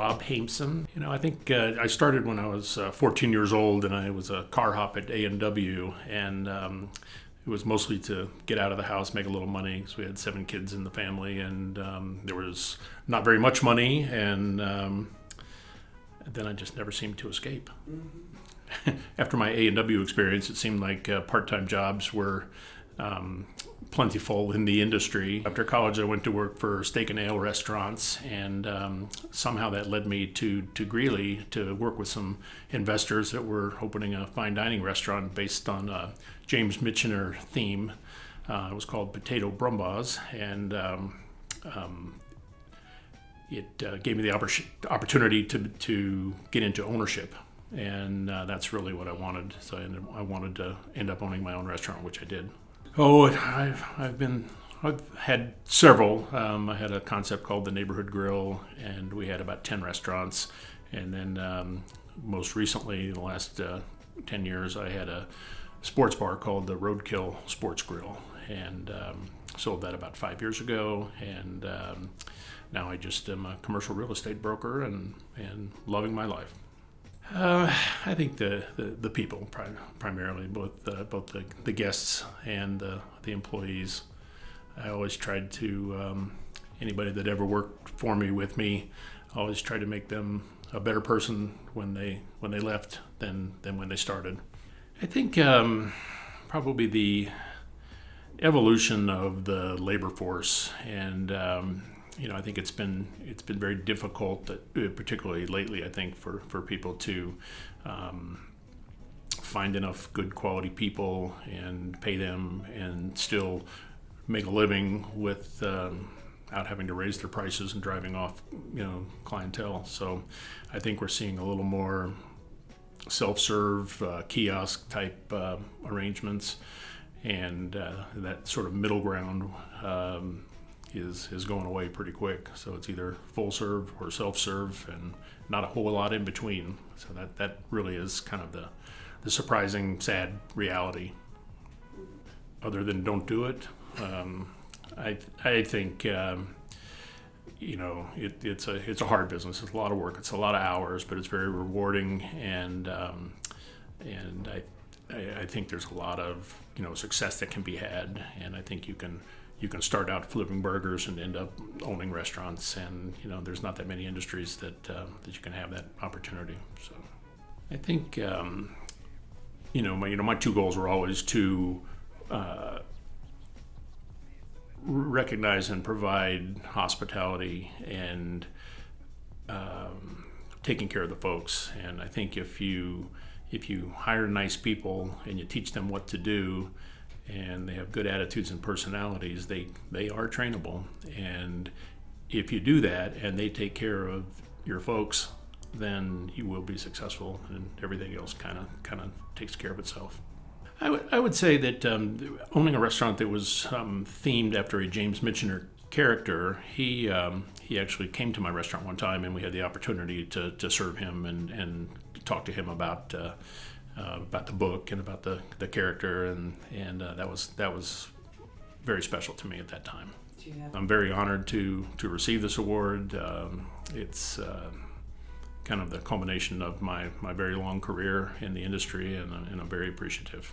Rob Haimson. I think I started when I was 14 years old, and I was a car hop at A&W, and it was mostly to get out of the house, make a little money, because we had 7 kids in the family, and there was not very much money, and then I just never seemed to escape. Mm-hmm. After my A&W experience, it seemed like part-time jobs were plentiful in the industry. After college, I went to work for steak and ale restaurants, and somehow that led me to Greeley to work with some investors that were opening a fine dining restaurant based on a James Michener theme. It was called Potato Brumbaugh, and it gave me the opportunity to get into ownership, and that's really what I wanted. So I wanted to end up owning my own restaurant, which I did. Oh, I've had several. I had a concept called the Neighborhood Grill, and we had about 10 restaurants. And then most recently, in the last 10 years, I had a sports bar called the Roadkill Sports Grill, and sold that about 5 years ago. And now I just am a commercial real estate broker and loving my life. I think the people primarily, both the guests and the employees. I always tried to anybody that ever worked for me with me, I always tried to make them a better person when they left than when they started. I think probably the evolution of the labor force, and I think it's been very difficult, particularly lately, I think, for people to find enough good quality people and pay them and still make a living without having to raise their prices and driving off clientele. So I think we're seeing a little more self-serve kiosk type arrangements, and that sort of middle ground is going away pretty quick. So it's either full serve or self-serve, and not a whole lot in between. So that really is kind of the surprising, sad reality. Other than don't do it, I think it's a hard business. It's a lot of work. It's a lot of hours, but it's very rewarding, and I think there's a lot of success that can be had, and I think you can start out flipping burgers and end up owning restaurants, and there's not that many industries that you can have that opportunity. So I think my 2 goals were always to recognize and provide hospitality and taking care of the folks. And I think if you hire nice people and you teach them what to do, and they have good attitudes and personalities, they are trainable. And if you do that and they take care of your folks, then you will be successful, and everything else kind of takes care of itself. I would say that owning a restaurant that was themed after a James Michener character, he actually came to my restaurant one time, and we had the opportunity to serve him and talk to him about the book and about the character, and that was very special to me at that time. I'm very honored to receive this award. It's kind of the culmination of my very long career in the industry, and I'm very appreciative.